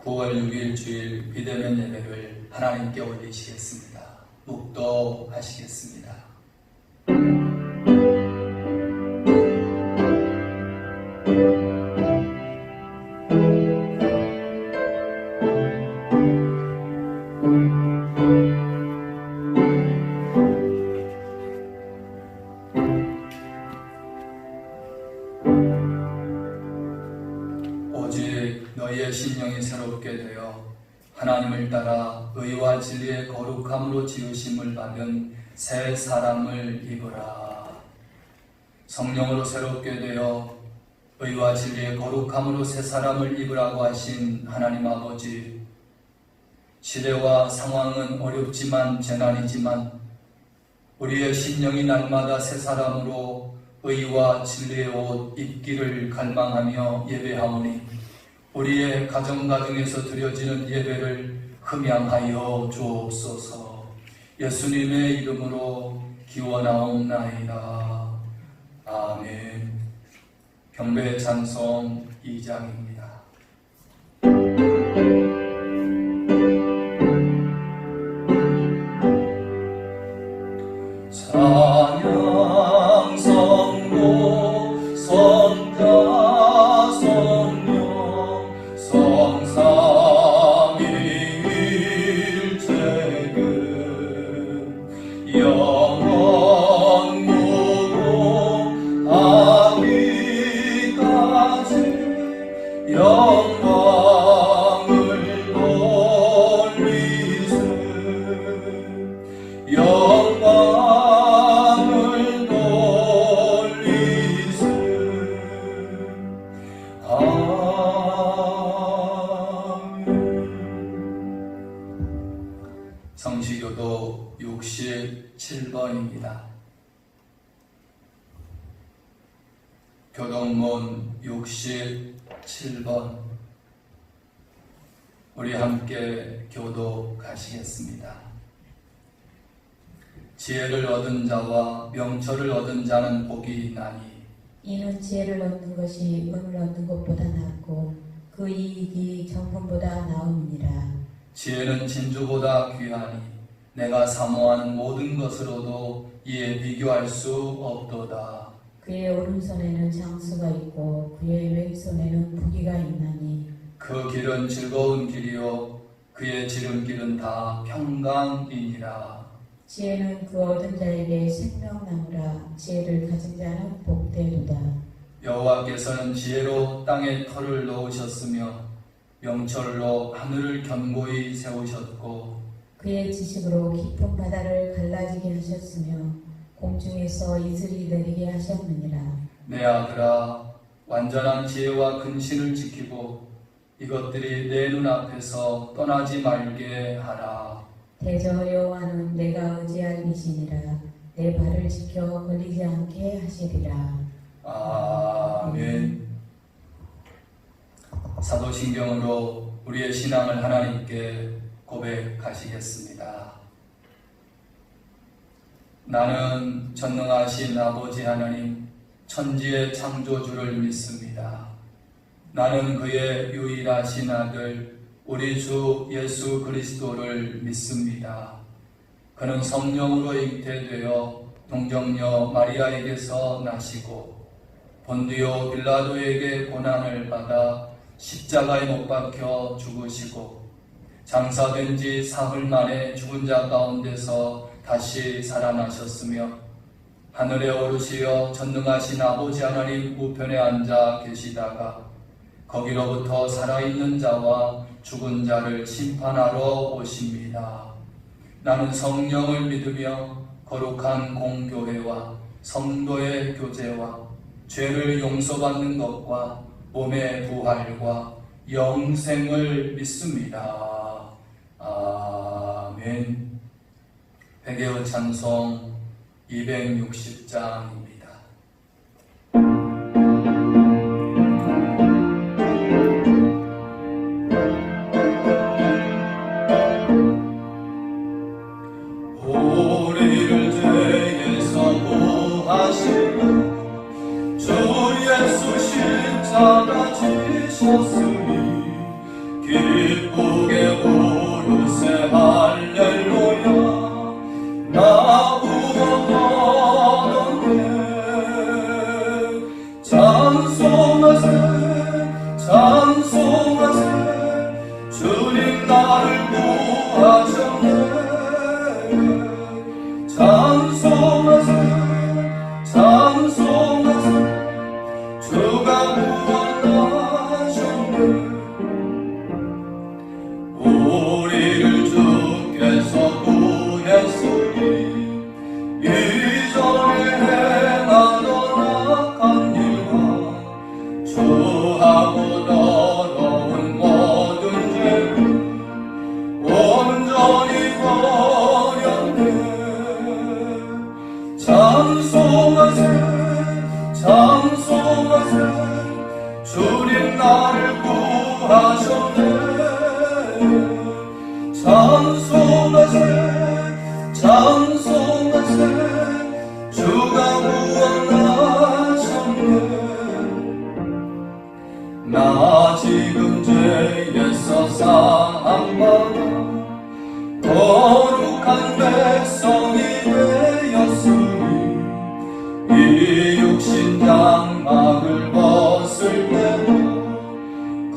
9월 6일 주일 비대면 예배를 하나님께 올리시겠습니다. 묵도하시겠습니다. 오직 너희의 심령이 새롭게 되어 하나님을 따라 의와 진리의 거룩함으로 지으심을 받은 새 사람을 입으라. 성령으로 새롭게 되어 의와 진리의 거룩함으로 새 사람을 입으라고 하신 하나님 아버지, 시대와 상황은 어렵지만 재난이지만 우리의 심령이 날마다 새 사람으로 의와 진리의 옷 입기를 갈망하며 예배하오니 우리의 가정가정에서 드려지는 예배를 흠양하여 주옵소서. 예수님의 이름으로 기원하옵나이다. 아멘. 경배 찬송 2장입니다. 찬양 성도 성자 성령 성삼위일체금 영원 무궁 아비까지 영광을 돌리세 영광을 돌리세. 아멘. 성시교도 67번입니다. 교동문 67번 우리 함께 교독하시겠습니다. 지혜를 얻은 자와 명철을 얻은 자는 복이 있나니 이는 지혜를 얻는 것이 은을 얻는 것보다 낫고 그 이익이 정금보다 나음이니라. 지혜는 진주보다 귀하니 내가 사모하는 모든 것으로도 이에 비교할 수 없도다. 그의 오른손에는 장수가 있고 그의 왼손에는 부귀가 있나니 그 길은 즐거운 길이요 그의 지름길은 다 평강이니라. 지혜는 그 얻은 자에게 생명나무라. 지혜를 가진 자는 복되도다. 여호와께서는 지혜로 땅에 터를 놓으셨으며 명철로 하늘을 견고히 세우셨고 그의 지식으로 깊은 바다를 갈라지게 하셨으며 공중에서 이슬이 내리게 하셨느니라. 내 아들아 완전한 지혜와 근신을 지키고 이것들이 내 눈앞에서 떠나지 말게 하라. 대저 여호와는 내가 의지할 이시니라. 내 발을 지켜 걸리지 않게 하시리라. 아멘. 사도신경으로 우리의 신앙을 하나님께 고백하시겠습니다. 나는 전능하신 아버지 하나님 천지의 창조주를 믿습니다. 나는 그의 유일하신 아들 우리 주 예수 그리스도를 믿습니다. 그는 성령으로 잉태되어 동정녀 마리아에게서 나시고 본디오 빌라도에게 고난을 받아 십자가에 못 박혀 죽으시고 장사된 지 사흘 만에 죽은 자 가운데서 다시 살아나셨으며 하늘에 오르시어 전능하신 아버지 하나님 우편에 앉아 계시다가 거기로부터 살아있는 자와 죽은 자를 심판하러 오십니다. 나는 성령을 믿으며 거룩한 공교회와 성도의 교제와 죄를 용서받는 것과 몸의 부활과 영생을 믿습니다. 아멘. 회개의 찬송 260장입니다. 우리를 죄에서 구하시는 주 예수 십자가 지셨으니 주가 구원하셨네. 우리를 주께서 구했으니 이전에 행하던 악한 일과 주하고 더러운 모든 죄를 온전히 버렸네. 찬송하세 찬송하세 주님 나를 구하셨네. 찬송하세 찬송하세 주가 구원하셨네. 나 지금 죄에서 사함받아 거룩한 백성이 되었으니 이 육신 장막을 벗을 때도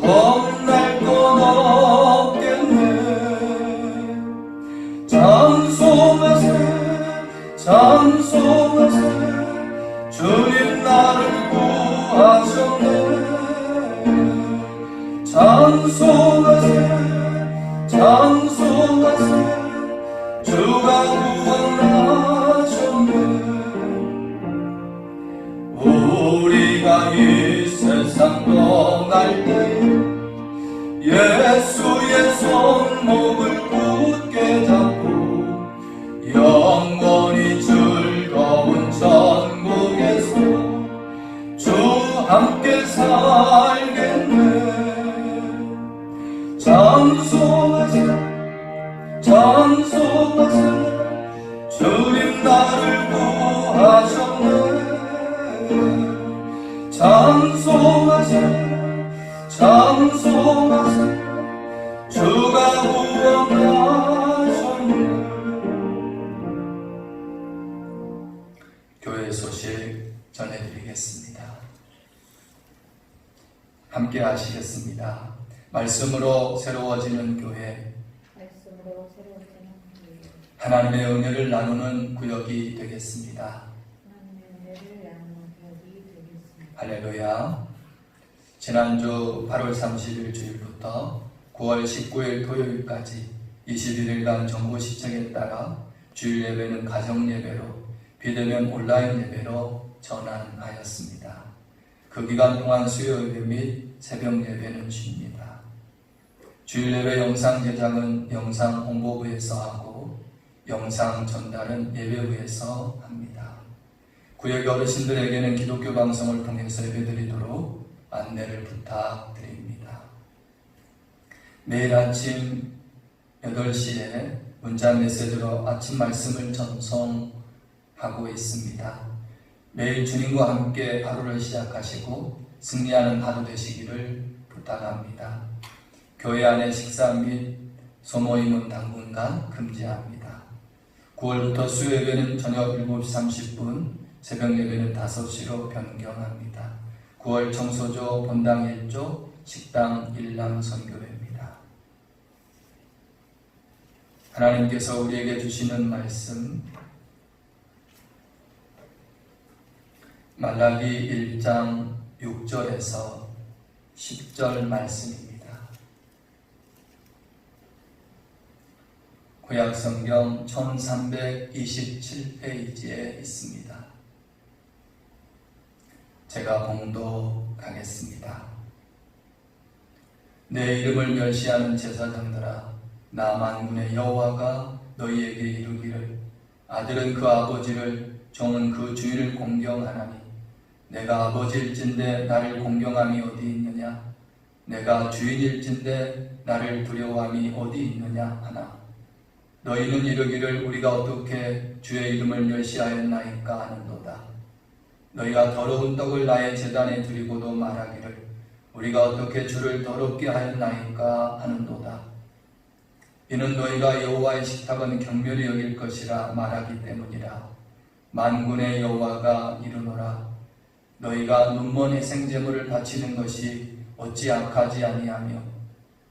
겁날 것 없겠네. 찬송하세 찬송하세 주님 나를 구하셨네. 찬송하세 찬송하세 주가 구원하셨네. 우리가 이 세상 떠날 때 예수의 손목을 굳게 잡고 영원히 즐거운 천국에서 주 함께 살겠네. 찬송하세 찬송하세 주님 나를 구하셨네. 찬송하세 찬송하세 주가 구원하셨네. 교회 소식 전해드리겠습니다. 함께 하시겠습니다. 말씀으로 새로워지는 교회, 하나님의 은혜를 나누는 구역이 되겠습니다. 할렐루야. 지난주 8월 30일 주일부터 9월 19일 토요일까지 21일간 정부 시청에 따라 주일 예배는 가정 예배로, 비대면 온라인 예배로 전환하였습니다. 그 기간 동안 수요 예배 및 새벽 예배는 쉽니다. 주일 예배 영상 제작은 영상 홍보부에서 하고 영상 전달은 예배부에서 합니다. 구역 어르신들에게는 기독교 방송을 통해서 예배드리도록 안내를 부탁드립니다. 매일 아침 8시에 문자 메시지로 아침 말씀을 전송하고 있습니다. 매일 주님과 함께 하루를 시작하시고 승리하는 하루 되시기를 부탁합니다. 교회 안에 식사 및 소모임은 당분간 금지합니다. 9월부터 수요 예배는 저녁 7시 30분, 새벽 예배는 5시로 변경합니다. 9월 청소조 본당 1조, 식당 1남 선교회입니다. 하나님께서 우리에게 주시는 말씀, 말라기 1장 6절에서 10절 말씀입니다. 구약성경 1327페이지에 있습니다. 제가 봉독하겠습니다. 내 이름을 멸시하는 제사장들아, 나 만군의 여호와가 너희에게 이르기를, 아들은 그 아버지를, 종은 그 주인을 공경하나니 내가 아버지일진데 나를 공경함이 어디 있느냐? 내가 주인일진데 나를 두려워함이 어디 있느냐 하나. 너희는 이르기를 우리가 어떻게 주의 이름을 멸시하였나이까 하는도다. 너희가 더러운 떡을 나의 제단에 드리고도 말하기를 우리가 어떻게 주를 더럽게 하였나이까 하는도다. 이는 너희가 여호와의 식탁은 경멸히 여길 것이라 말하기 때문이라. 만군의 여호와가 이르노라. 너희가 눈먼 희생제물을 바치는 것이 어찌 악하지 아니하며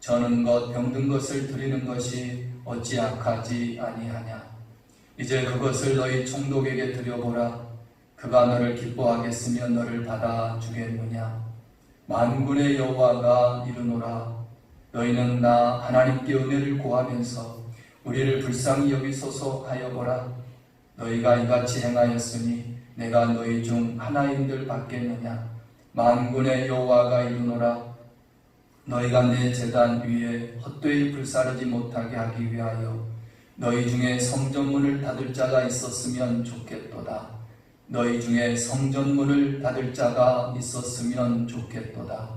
저는 것 병든 것을 드리는 것이 어찌 악하지 아니하냐. 이제 그것을 너희 총독에게 드려보라. 그가 너를 기뻐하겠으면 너를 받아주겠느냐. 만군의 여호와가 이르노라. 너희는 나 하나님께 은혜를 구하면서 우리를 불쌍히 여기소서 하여보라. 너희가 이같이 행하였으니 내가 너희 중 하나인들 받겠느냐. 만군의 여호와가 이르노라. 너희가 내 제단 위에 헛되이 불사르지 못하게 하기 위하여 너희 중에 성전문을 닫을 자가 있었으면 좋겠도다. 너희 중에 성전문을 닫을 자가 있었으면 좋겠도다.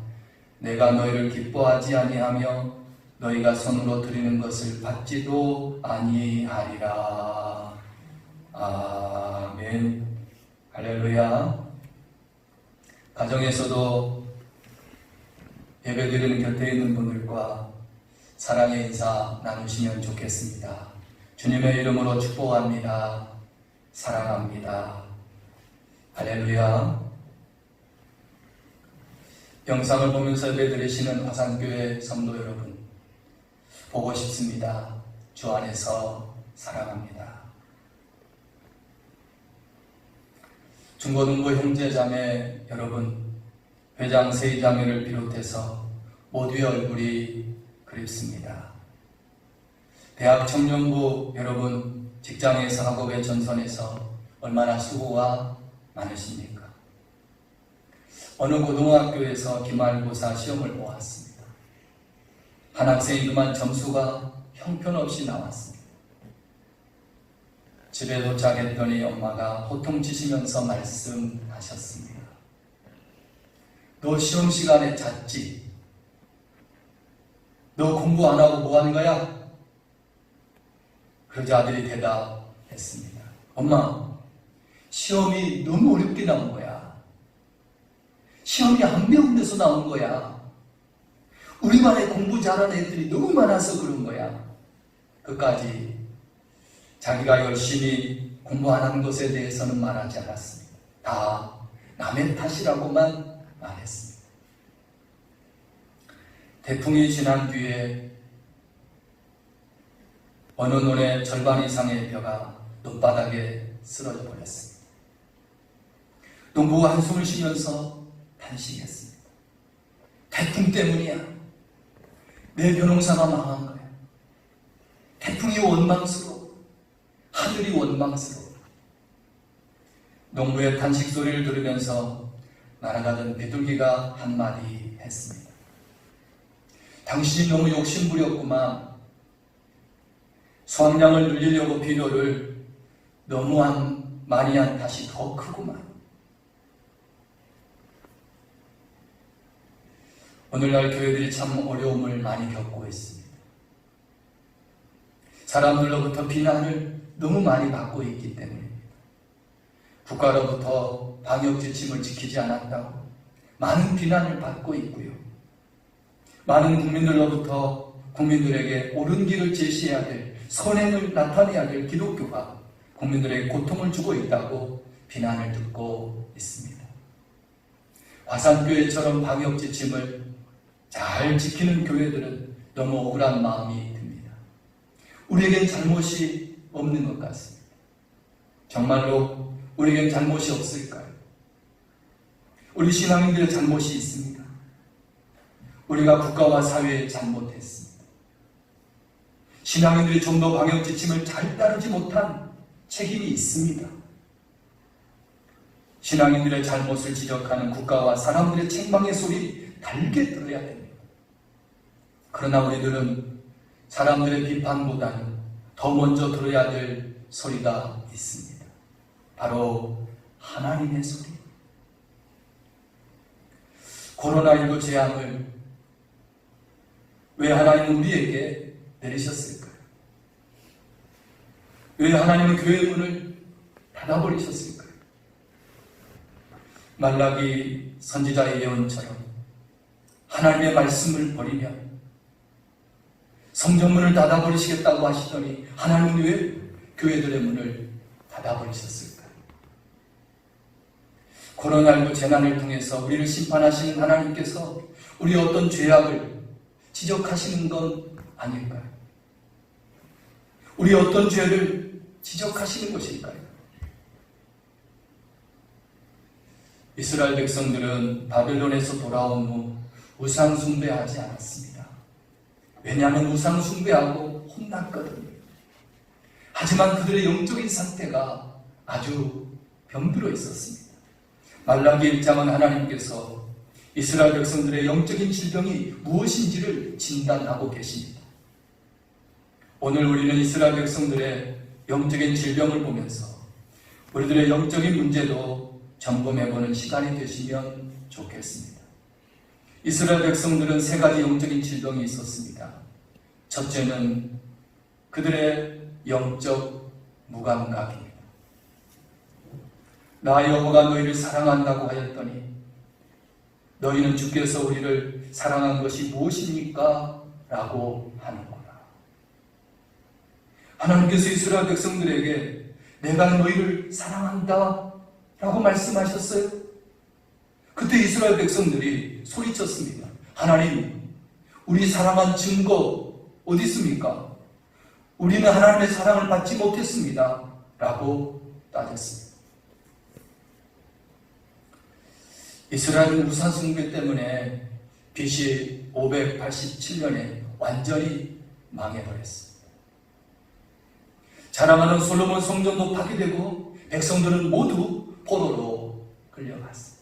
내가 너희를 기뻐하지 아니하며 너희가 손으로 드리는 것을 받지도 아니하리라. 아멘. 할렐루야. 가정에서도 예배드리는 곁에 있는 분들과 사랑의 인사 나누시면 좋겠습니다. 주님의 이름으로 축복합니다. 사랑합니다. 할렐루야. 영상을 보면서 예배드리시는 화산교회 성도 여러분, 보고 싶습니다. 주 안에서 사랑합니다. 중고등부 형제자매 여러분, 회장 세이자매를 비롯해서 모두의 얼굴이 그립습니다. 대학 청년부 여러분, 직장에서 학업의 전선에서 얼마나 수고가 많으십니까? 어느 고등학교에서 기말고사 시험을 보았습니다. 한 학생이 그만 점수가 형편없이 나왔습니다. 집에 도착했더니 엄마가 호통치시면서 말씀하셨습니다. 너 시험 시간에 잤지? 너 공부 안 하고 뭐 하는 거야? 그러자 아들이 대답했습니다. 엄마, 시험이 너무 어렵게 나온 거야. 시험이 안 배운 데서 나온 거야. 우리반에 공부 잘하는 애들이 너무 많아서 그런 거야. 끝까지 자기가 열심히 공부 안 하는 것에 대해서는 말하지 않았습니다. 다 남의 탓이라고만 말했습니다. 태풍이 지난 뒤에 어느 논의 절반 이상의 벼가 논바닥에 쓰러져 버렸습니다. 농부가 한숨을 쉬면서 탄식했습니다. 태풍 때문이야. 내 벼농사가 망한 거야. 태풍이 원망스러워. 하늘이 원망스러워. 농부의 탄식 소리를 들으면서 날아가던 비둘기가 한마디 했습니다. 당신이 너무 욕심부렸구만. 수확량을 늘리려고 비료를 너무 많이 한 탓이 더 크구만. 오늘날 교회들이 참 어려움을 많이 겪고 있습니다. 사람들로부터 비난을 너무 많이 받고 있기 때문입니다. 국가로부터 방역지침을 지키지 않았다고 많은 비난을 받고 있고요. 많은 국민들로부터 국민들에게 옳은 길을 제시해야 될, 선행을 나타내야 될 기독교가 국민들에게 고통을 주고 있다고 비난을 듣고 있습니다. 화산교회처럼 방역지침을 잘 지키는 교회들은 너무 억울한 마음이 듭니다. 우리에겐 잘못이 없는 것 같습니다. 정말로 우리에겐 잘못이 없을까요? 우리 신앙인들의 잘못이 있습니다. 우리가 국가와 사회에 잘못했습니다. 신앙인들이 좀 더 방역지침을 잘 따르지 못한 책임이 있습니다. 신앙인들의 잘못을 지적하는 국가와 사람들의 책망의 소리 달게 들어야 됩니다. 그러나 우리들은 사람들의 비판보다는 더 먼저 들어야 될 소리가 있습니다. 바로 하나님의 소리. 코로나19 재앙을 왜 하나님은 우리에게 내리셨을까요? 왜 하나님은 교회 문을 닫아버리셨을까요? 말라기 선지자의 예언처럼 하나님의 말씀을 버리면 성전문을 닫아버리시겠다고 하시더니 하나님은 왜 교회들의 문을 닫아버리셨을까요? 코로나19 재난을 통해서 우리를 심판하시는 하나님께서 우리의 어떤 죄악을 지적하시는 건 아닐까요? 우리의 어떤 죄를 지적하시는 것일까요? 이스라엘 백성들은 바벨론에서 돌아온 후 우상 숭배하지 않았습니다. 왜냐하면 우상 숭배하고 혼났거든요. 하지만 그들의 영적인 상태가 아주 병들어 있었습니다. 말라기 1장은 하나님께서 이스라엘 백성들의 영적인 질병이 무엇인지를 진단하고 계십니다. 오늘 우리는 이스라엘 백성들의 영적인 질병을 보면서 우리들의 영적인 문제도 점검해보는 시간이 되시면 좋겠습니다. 이스라엘 백성들은 세 가지 영적인 질병이 있었습니다. 첫째는 그들의 영적 무감각입니다. 나 여호와가 너희를 사랑한다고 하였더니 너희는 주께서 우리를 사랑한 것이 무엇입니까? 라고 하는구나. 하나님께서 이스라엘 백성들에게 내가 너희를 사랑한다 라고 말씀하셨어요. 그때 이스라엘 백성들이 소리쳤습니다. 하나님, 우리 사랑한 증거 어디 있습니까? 우리는 하나님의 사랑을 받지 못했습니다 라고 따졌습니다. 이스라엘은 우상 숭배 때문에 BC 587년에 완전히 망해버렸습니다. 자랑하는 솔로몬 성전도 파괴되고 백성들은 모두 포로로 끌려갔습니다.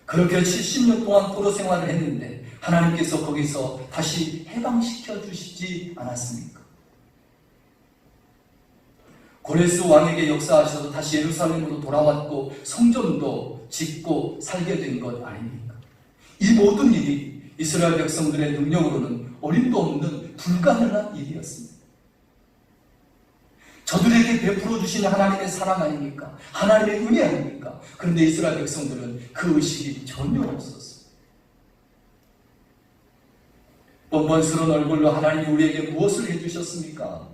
그렇게 70년 동안 포로 생활을 했는데 하나님께서 거기서 다시 해방시켜 주시지 않았습니까? 고레스 왕에게 역사하셔서 다시 예루살렘으로 돌아왔고 성전도 짓고 살게 된 것 아닙니까? 이 모든 일이 이스라엘 백성들의 능력으로는 어림도 없는 불가능한 일이었습니다. 저들에게 베풀어 주신 하나님의 사랑 아닙니까? 하나님의 은혜 아닙니까? 그런데 이스라엘 백성들은 그 의식이 전혀 없었어요. 뻔뻔스러운 얼굴로 하나님이 우리에게 무엇을 해주셨습니까?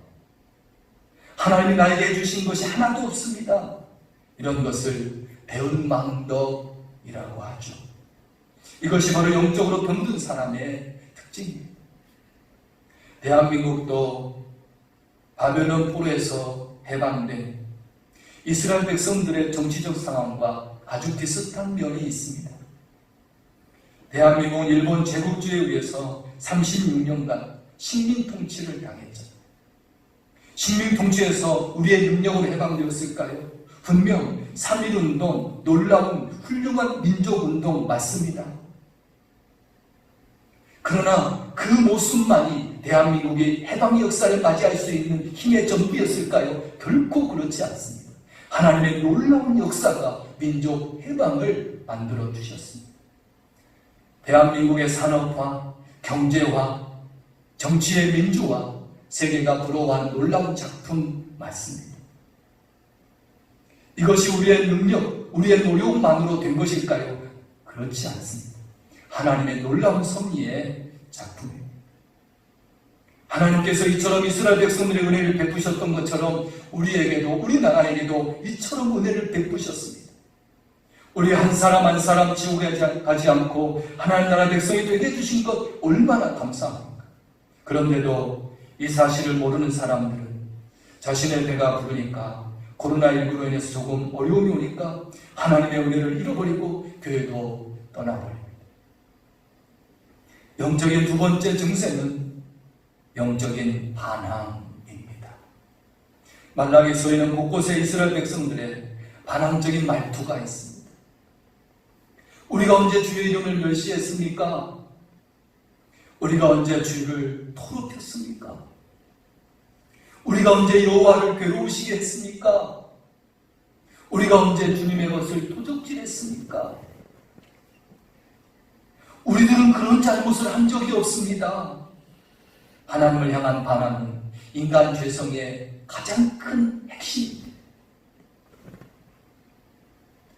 하나님이 나에게 해주신 것이 하나도 없습니다. 이런 것을 배은망덕이라고 하죠. 이것이 바로 영적으로 병든 사람의 특징입니다. 대한민국도 바벨론 포로에서 해방된 이스라엘 백성들의 정치적 상황과 아주 비슷한 면이 있습니다. 대한민국은 일본 제국주의에 의해서 36년간 식민 통치를 당했죠. 식민 통치에서 우리의 능력으로 해방되었을까요? 분명 3.1운동, 놀라운 훌륭한 민족운동 맞습니다. 그러나 그 모습만이 대한민국의 해방 역사를 맞이할 수 있는 힘의 전부였을까요? 결코 그렇지 않습니다. 하나님의 놀라운 역사가 민족 해방을 만들어 주셨습니다. 대한민국의 산업화, 경제화, 정치의 민주화, 세계가 부러워하는 놀라운 작품 맞습니다. 이것이 우리의 능력, 우리의 노력만으로 된 것일까요? 그렇지 않습니다. 하나님의 놀라운 섭리의 작품입니다. 하나님께서 이처럼 이스라엘 백성들의 은혜를 베푸셨던 것처럼 우리에게도, 우리나라에게도 이처럼 은혜를 베푸셨습니다. 우리 한 사람 한 사람 지옥에 가지 않고 하나님 나라 백성이 되게 해주신 것 얼마나 감사합니까? 그런데도 이 사실을 모르는 사람들은 자신의 배가 부르니까, 코로나19로 인해서 조금 어려움이 오니까 하나님의 은혜를 잃어버리고 교회도 떠나버립니다. 영적인 두 번째 증세는 영적인 반항입니다. 말라기서에는 곳곳에 이스라엘 백성들의 반항적인 말투가 있습니다. 우리가 언제 주의 이름을 멸시했습니까? 우리가 언제 주를 토롭했습니까? 우리가 언제 여호와를 괴로우시게 했습니까? 우리가 언제 주님의 것을 도적질했습니까? 우리들은 그런 잘못을 한 적이 없습니다. 하나님을 향한 반항은 인간 죄성의 가장 큰 핵심입니다.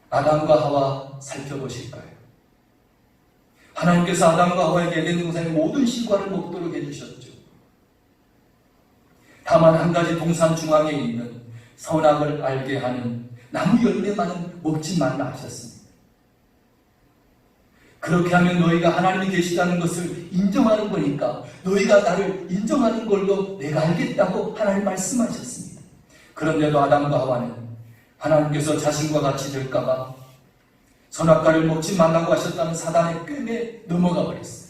아담과 하와 살펴보실까요? 하나님께서 아담과 하와에게 에덴 동산의 모든 실과를 먹도록 해주셨죠. 다만 한 가지 동산 중앙에 있는 선악을 알게 하는 나무 열매만은 먹지 말라 하셨습니다. 그렇게 하면 너희가 하나님이 계시다는 것을 인정하는 거니까 너희가 나를 인정하는 걸로 내가 알겠다고 하나님 말씀하셨습니다. 그런데도 아담과 하와는 하나님께서 자신과 같이 될까봐 선악과를 먹지 말라고 하셨다는 사단의 꾀에 넘어가 버렸어요.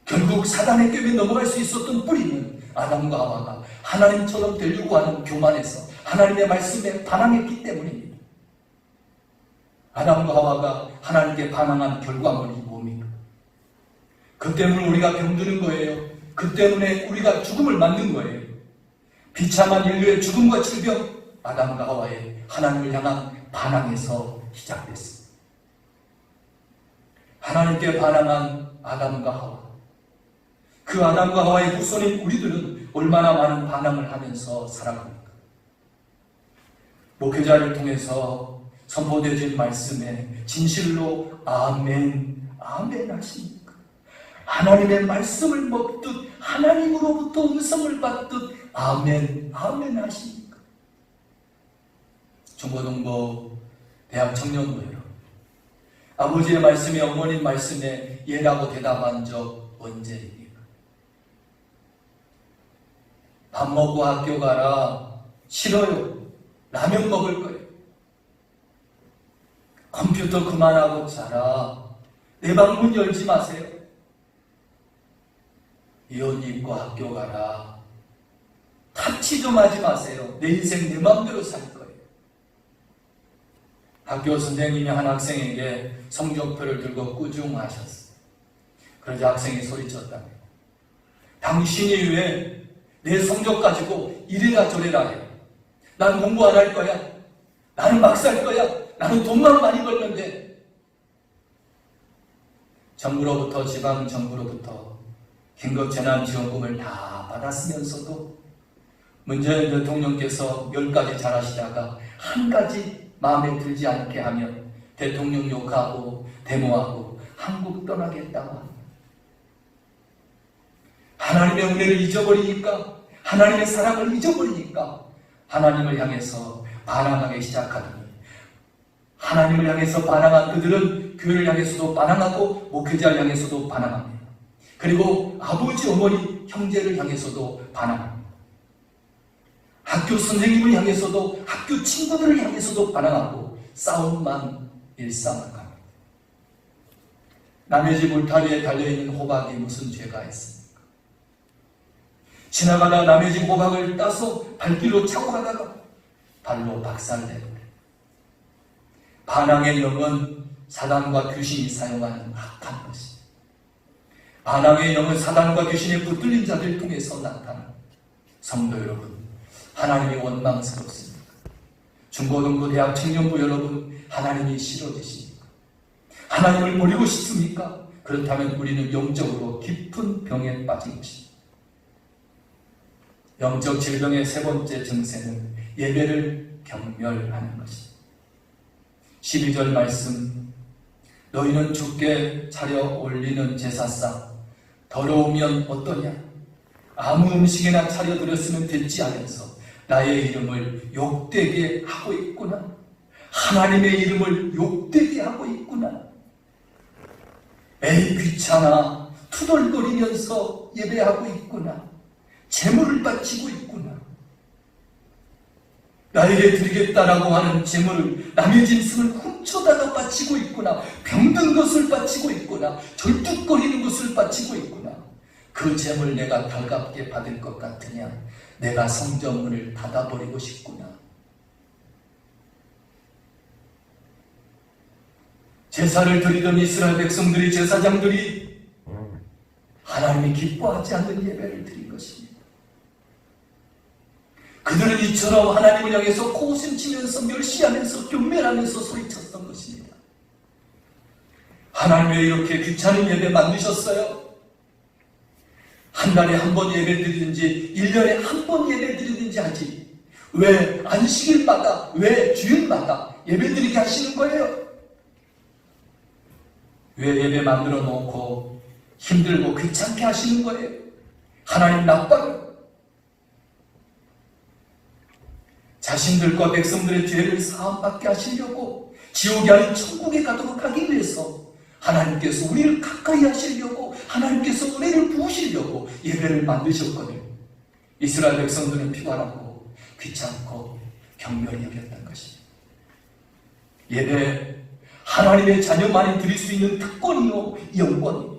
결국 사단의 꾀에 넘어갈 수 있었던 뿌리는 아담과 하와가 하나님처럼 되려고 하는 교만에서 하나님의 말씀에 반항했기 때문입니다. 아담과 하와가 하나님께 반항한 결과물이 뭡니까? 그 때문에 우리가 병드는 거예요. 그 때문에 우리가 죽음을 맞는 거예요. 비참한 인류의 죽음과 질병, 아담과 하와의 하나님을 향한 반항에서 시작됐습니다. 하나님께 반항한 아담과 하와, 그 아담과 하와의 후손인 우리들은 얼마나 많은 반항을 하면서 살아갑니까? 목회자를 통해서 선포되어진 말씀에 진실로 아멘, 아멘 하십니까? 하나님의 말씀을 먹듯 하나님으로부터 음성을 받듯 아멘, 아멘 하십니까? 중고등부 대학 청년부 여러분, 아버지의 말씀에 어머니 말씀에 예라고 대답한 적 언제입니까? 밥 먹고 학교 가라. 싫어요. 라면 먹을 거예요. 컴퓨터 그만하고 자라. 내 방 문 열지 마세요. 이 옷 입고 학교 가라. 타치 좀 하지 마세요. 내 인생 내 마음대로 살 거예요. 학교 선생님이 한 학생에게 성적표를 들고 꾸중하셨어요. 그러자 학생이 소리쳤다며, 당신이 왜 내 성적 가지고 이래라 저래라 해. 난 공부 안 할 거야. 나는 막 살 거야. 나는 돈만 많이 벌는데. 정부로부터 지방 정부로부터 긴급 재난지원금을 다 받았으면서도 문재인 대통령께서 10가지 잘하시다가 한 가지 마음에 들지 않게 하면 대통령 욕하고 데모하고 한국 떠나겠다고 합니다. 하나님의 은혜를 잊어버리니까, 하나님의 사랑을 잊어버리니까 하나님을 향해서 반항하기 시작하더니, 하나님을 향해서 반항한 그들은 교회를 향해서도 반항하고 목회자를 향해서도 반항합니다. 그리고 아버지, 어머니, 형제를 향해서도 반항합니다. 학교 선생님을 향해서도, 학교 친구들을 향해서도 반항하고 싸움만 일삼아갑니다. 남의 집 울타리에 달려있는 호박이 무슨 죄가 있습니까? 지나가다 남의 집 호박을 따서 발길로 차고 가다가 발로 박살내버려요. 반항의 영은 사단과 귀신이 사용하는 악한 것입니다. 반항의 영은 사단과 귀신에 붙들린 자들을 통해서 나타납니다. 성도 여러분, 하나님이 원망스럽습니까? 중고등부 대학 청년부 여러분, 하나님이 싫어지십니까? 하나님을 버리고 싶습니까? 그렇다면 우리는 영적으로 깊은 병에 빠진 것입니다. 영적 질병의 세 번째 증세는 예배를 경멸하는 것입니다. 12절 말씀, 너희는 주께 차려 올리는 제사상 더러우면 어떠냐? 아무 음식이나 차려 드렸으면 됐지 하면서 나의 이름을 욕되게 하고 있구나. 하나님의 이름을 욕되게 하고 있구나. 에이 귀찮아, 투덜거리면서 예배하고 있구나. 재물을 바치고 있구나. 나에게 드리겠다라고 하는 재물을, 남의 짐승을 훔쳐다가 바치고 있구나. 병든 것을 바치고 있구나. 절뚝거리는 것을 바치고 있구나. 그 재물 내가 달갑게 받을 것 같으냐? 내가 성전문을 닫아버리고 싶구나. 제사를 드리던 이스라엘 백성들이, 제사장들이 하나님이 기뻐하지 않는 예배를 드린 것입니다. 그들은 이처럼 하나님을 향해서 코웃음치면서 멸시하면서 경멸하면서 소리쳤던 것입니다. 하나님 왜 이렇게 귀찮은 예배 만드셨어요? 한 달에 한 번 예배 드리든지 1년에 한 번 예배 드리든지 하지, 왜 안식일마다, 왜 주일마다 예배 드리게 하시는 거예요? 왜 예배 만들어 놓고 힘들고 귀찮게 하시는 거예요? 하나님 나빠요. 자신들과 백성들의 죄를 사함받게 하시려고, 지옥이 아닌 천국에 가도록 하기 위해서 하나님께서 우리를 가까이 하시려고, 하나님께서 은혜를 부으시려고 예배를 만드셨거든요. 이스라엘 백성들은 피곤하고 귀찮고 경멸히 여겼던 것입니다. 예배, 하나님의 자녀만이 드릴 수 있는 특권이요, 영광이요.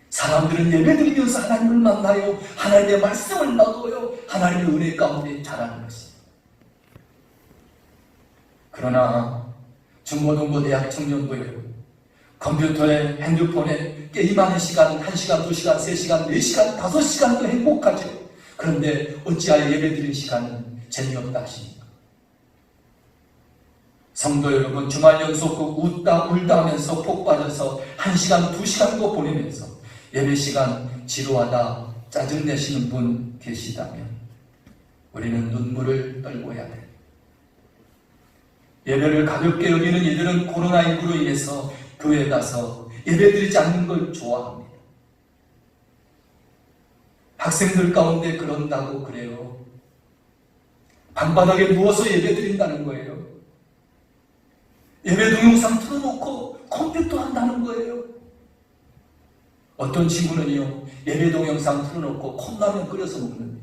사람들은 예배 드리면서 하나님을 만나요. 하나님의 말씀을 나눠요. 하나님의 은혜 가운데 자라는 것입니다. 그러나 중고등부 대학 청년부에 컴퓨터에 핸드폰에 게임하는 시간은 1시간, 2시간, 3시간, 4시간, 5시간도 행복하죠. 그런데 어찌하여 예배드리는 시간은 재미없다 하십니까? 성도 여러분, 주말 연속극 웃다 울다 하면서 폭 빠져서 1시간, 2시간도 보내면서 예배 시간 지루하다 짜증내시는 분 계시다면 우리는 눈물을 떨고야 돼. 예배를 가볍게 여기는 이들은 코로나19로 인해서 교회에 가서 예배드리지 않는 걸 좋아합니다. 학생들 가운데 그런다고 그래요. 방바닥에 누워서 예배드린다는 거예요. 예배 동영상 틀어놓고 컴퓨터 한다는 거예요. 어떤 친구는요, 예배 동영상 틀어놓고 컵라면 끓여서 먹는데,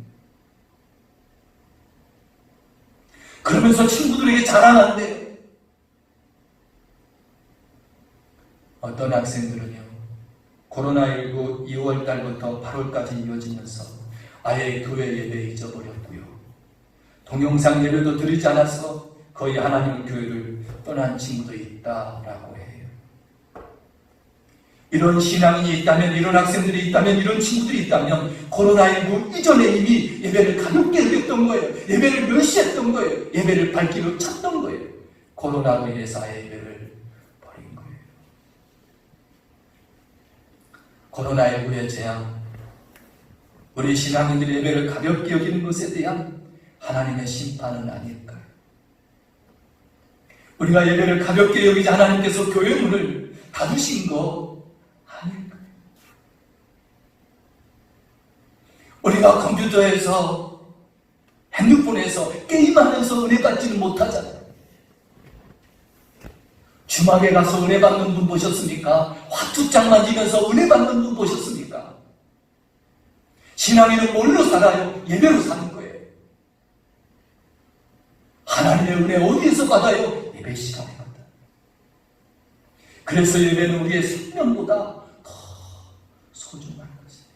그러면서 친구들에게 자랑한대요. 어떤 학생들은요, 코로나19 2월 달부터 8월까지 이어지면서 아예 교회 예배 잊어버렸고요. 동영상 예배도 드리지 않아서 거의 하나님 교회를 떠난 친구도 있다라고 해요. 이런 신앙인이 있다면, 이런 학생들이 있다면, 이런 친구들이 있다면 코로나19 이전에 이미 예배를 가볍게 여겼던 거예요. 예배를 멸시했던 거예요. 예배를 발길로 찾던 거예요. 코로나로 인해서 아예 예배를 버린 거예요. 코로나19의 재앙, 우리 신앙인들의 예배를 가볍게 여기는 것에 대한 하나님의 심판은 아닐까요? 우리가 예배를 가볍게 여기지 하나님께서 교회 문을 닫으신 거 아닐까요? 우리가 컴퓨터에서, 핸드폰에서 게임하면서 은혜 받지는 못하잖아요. 주막에 가서 은혜 받는 분 보셨습니까? 화투장 만지면서 은혜 받는 분 보셨습니까? 신앙인은 뭘로 살아요? 예배로 사는 거예요. 하나님의 은혜 어디에서 받아요? 예배 시간에 받아요. 그래서 예배는 우리의 생명보다 더 소중한 것입니다.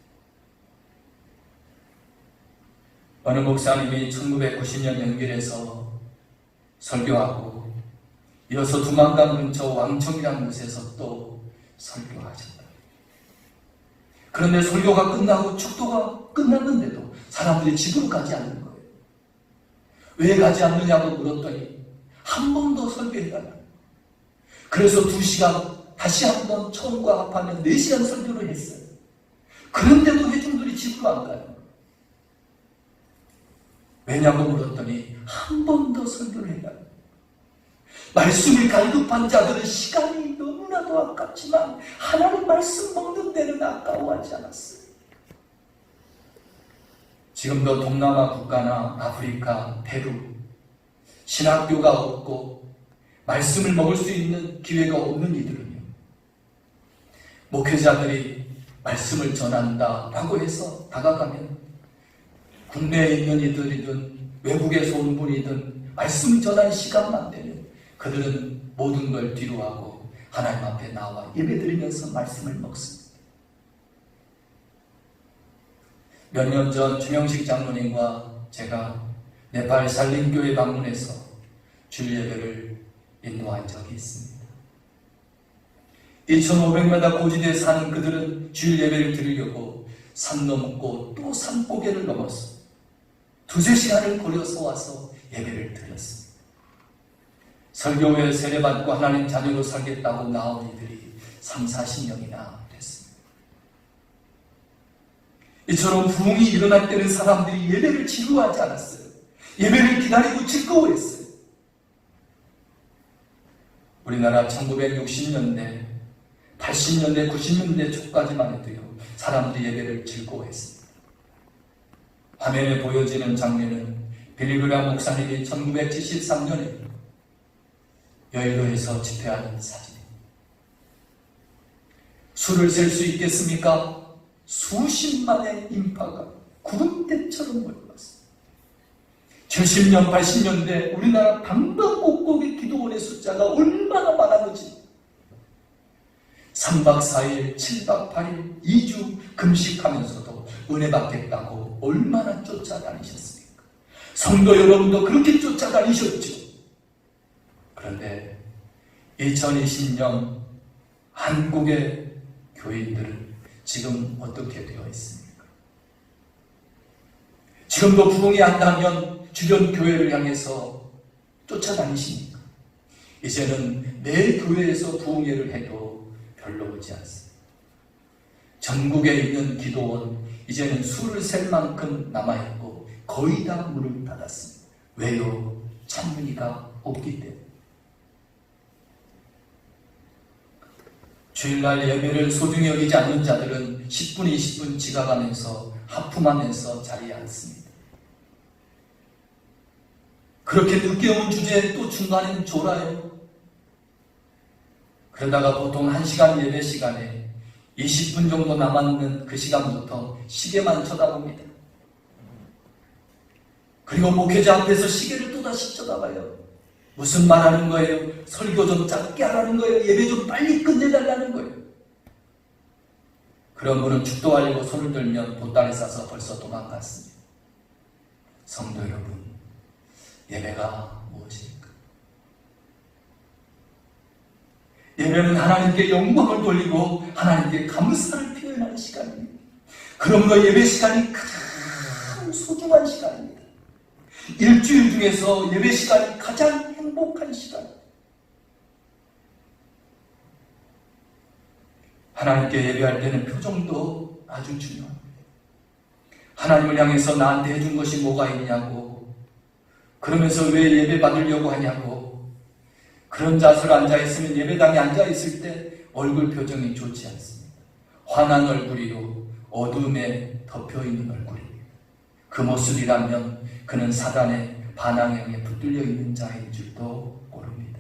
어느 목사님이 1990년 연길에서 설교하고 이어서 두만강 근처 왕청이라는 곳에서 또 설교하셨다. 그런데 설교가 끝나고 축도가 끝났는데도 사람들이 집으로 가지 않는 거예요. 왜 가지 않느냐고 물었더니 한 번 더 설교해달라. 그래서 2시간 다시 한 번 처음과 합하면 4시간 설교를 했어요. 그런데도 회중들이 집으로 안 가요. 왜냐고 물었더니 한 번 더 설교를 해달라. 말씀을 갈급한 자들은 시간이 너무나도 아깝지만 하나님 말씀 먹는 데는 아까워하지 않았어요. 지금도 동남아 국가나 아프리카, 페루 신학교가 없고 말씀을 먹을 수 있는 기회가 없는 이들은요, 목회자들이 말씀을 전한다라고 해서 다가가면 국내에 있는 이들이든 외국에서 온 분이든 말씀 전할 시간만 되면 그들은 모든 걸 뒤로하고 하나님 앞에 나와 예배드리면서 말씀을 먹습니다. 몇 년 전 주명식 장로님과 제가 네팔 산림교회 방문해서 주일 예배를 인도한 적이 있습니다. 2500m 고지대에 사는 그들은 주일 예배를 드리려고 산 넘고 또 산고개를 넘었어 2-3시간을 걸어서 와서 예배를 드렸습니다. 설교 후에 세례받고 하나님 자녀로 살겠다고 나온 이들이 30-40명이나 됐습니다. 이처럼 부흥이 일어날 때는 사람들이 예배를 지루하지 않았어요. 예배를 기다리고 즐거워했어요. 우리나라 1960년대, 80년대, 90년대 초까지만 해도요, 사람들이 예배를 즐거워했습니다. 화면에 보여지는 장면은 빌리그람 목사님이 1973년에 여의도에서 집회하는 사진입니다. 수를 셀 수 있겠습니까? 수십만의 인파가 구름대처럼 몰려왔습니다. 70년, 80년대 우리나라 방방곡곡의 기도원에 숫자가 얼마나 많았는지 3박 4일, 7박 8일, 2주 금식하면서도 은혜 받겠다고 얼마나 쫓아다니셨습니까? 성도 여러분도 그렇게 쫓아다니셨죠. 그런데 2020년 한국의 교인들은 지금 어떻게 되어 있습니까? 지금도 부흥이 안 나면 주변 교회를 향해서 쫓아다니십니까? 이제는 내 교회에서 부흥회를 해도 별로 오지 않습니다. 전국에 있는 기도원 이제는 술을 셀 만큼 남아있고 거의 다 문을 닫았습니다. 왜요? 찬문이가 없기 때문에. 주일날 예배를 소중히 여기지 않는 자들은 10분, 20분 지각하면서 하품하면서 자리에 앉습니다. 그렇게 늦게 온 주제에 또 중간엔 졸아요. 그러다가 보통 1시간 예배 시간에 20분 정도 남았는 그 시간부터 시계만 쳐다봅니다. 그리고 목회자 앞에서 시계를 또다시 쳐다봐요. 무슨 말 하는 거예요? 설교 좀 짧게 하라는 거예요? 예배 좀 빨리 끝내달라는 거예요? 그런 분은 축도하려고 손을 들면 보따리 싸서 벌써 도망갔습니다. 성도 여러분, 예배가 무엇입니까? 예배는 하나님께 영광을 돌리고 하나님께 감사를 표현하는 시간입니다. 그러므로 예배 시간이 가장 소중한 시간입니다. 일주일 중에서 예배 시간이 가장 행복한 시간. 하나님께 예배할 때는 표정도 아주 중요합니다. 하나님을 향해서 나한테 해준 것이 뭐가 있냐고, 그러면서 왜 예배 받으려고 하냐고, 그런 자세로 앉아있으면 예배당에 앉아있을 때 얼굴 표정이 좋지 않습니다. 환한 얼굴이요, 어둠에 덮여있는 얼굴입니다. 그 모습이라면 그는 사단의 반항형에 붙들려 있는 자인 줄도 모릅니다.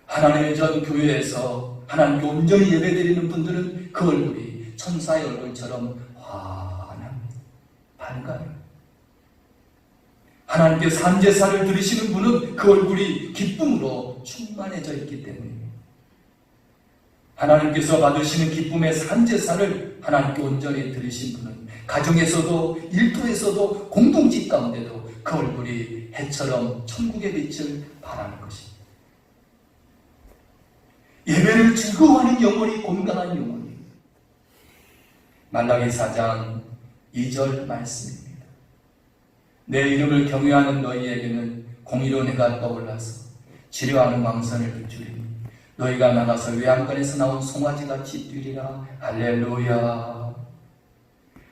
하나님의 전 교회에서 하나님께 온전히 예배드리는 분들은 그 얼굴이 천사의 얼굴처럼 환합니다. 밝아요. 하나님께 산제사를 드리시는 분은 그 얼굴이 기쁨으로 충만해져 있기 때문입니다. 하나님께서 받으시는 기쁨의 산제사를 하나님께 온전히 드리신 분은 가정에서도 일터에서도 공동체 가운데도 그 얼굴이 해처럼 천국의 빛을 발하는 것입니다. 예배를 즐거워하는 영혼이 건강한 영혼입니다. 말라기 4장 2절 말씀입니다. 내 이름을 경외하는 너희에게는 공의로운 해가 떠올라서 치료하는 왕선을 비추리니 너희가 나가서 외양간에서 나온 송아지같이 뛰리라. 할렐루야.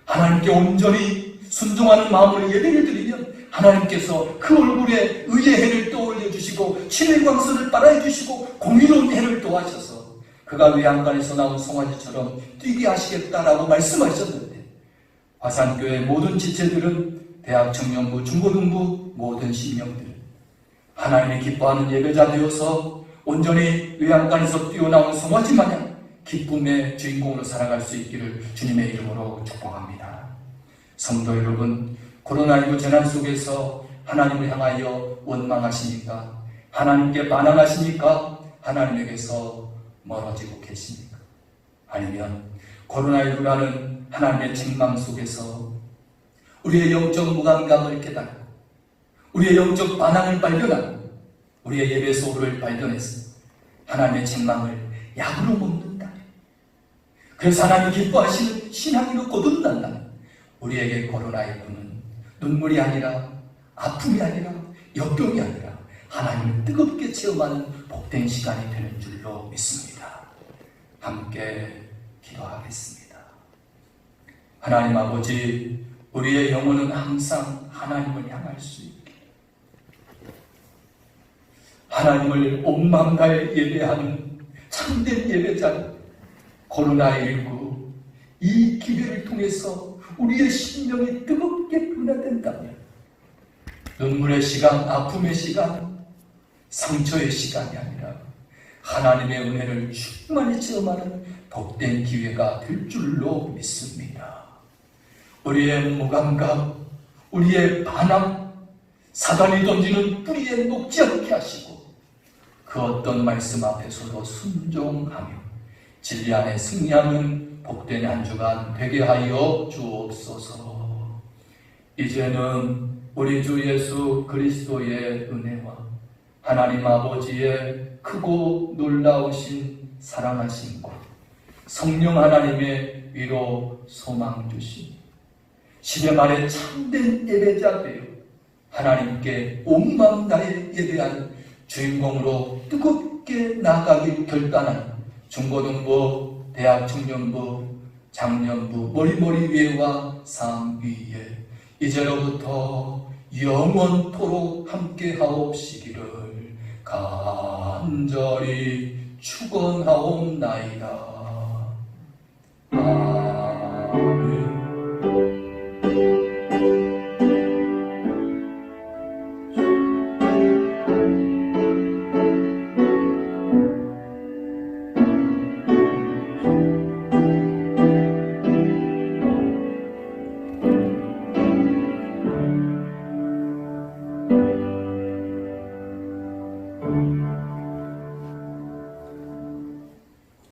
하나님께 온전히 순종하는 마음으로 예배를 드리면 하나님께서 그 얼굴에 의의 해를 떠올려 주시고 치료의 광선을 발하여 주시고 공의로운 해를 또하셔서 그가 외양간에서 나온 송아지처럼 뛰게 하시겠다라고 말씀하셨는데, 화산교회 모든 지체들은 대학 청년부, 중고등부 모든 신령들은 하나님이 기뻐하는 예배자 되어서 온전히 외양간에서 뛰어나온 송아지 마냥 기쁨의 주인공으로 살아갈 수 있기를 주님의 이름으로 축복합니다. 성도 여러분, 코로나19 재난 속에서 하나님을 향하여 원망하십니까? 하나님께 반항하십니까? 하나님에게서 멀어지고 계십니까? 아니면 코로나19라는 하나님의 책망 속에서 우리의 영적 무감각을 깨닫고 우리의 영적 반항을 발견하고 우리의 예배 소홀을 발견해서 하나님의 책망을 약으로 먹는다. 그래서 하나님이 기뻐하시는 신앙으로 거듭난다. 우리에게 코로나19는 눈물이 아니라 아픔이 아니라 역경이 아니라 하나님을 뜨겁게 체험하는 복된 시간이 되는 줄로 믿습니다. 함께 기도하겠습니다. 하나님 아버지, 우리의 영혼은 항상 하나님을 향할 수 있게, 하나님을 온 마음 다해 예배하는 참된 예배자 코로나19 이 기회를 통해서 우리의 심령이 뜨겁게 변화된다면 눈물의 시간, 아픔의 시간, 상처의 시간이 아니라 하나님의 은혜를 충만히 체험하는 복된 기회가 될 줄로 믿습니다. 우리의 무감각, 우리의 반항, 사단이 던지는 뿌리에 녹지 않게 하시고 그 어떤 말씀 앞에서도 순종하며 진리 안에 승리하는 복된 한 주간 되게 하여 주옵소서. 이제는 우리 주 예수 그리스도의 은혜와 하나님 아버지의 크고 놀라우신 사랑하심과 성령 하나님의 위로 소망 주심, 시대 말에 참된 예배자 되어 하나님께 온 마음 다해 예배하는 주인공으로 뜨겁게 나아가길 결단한 중고등부, 대학 청년부, 장년부, 머리머리 위에와 삶 위에 이제로부터 영원토록 함께하옵시기를 간절히 축원하옵나이다. 아멘.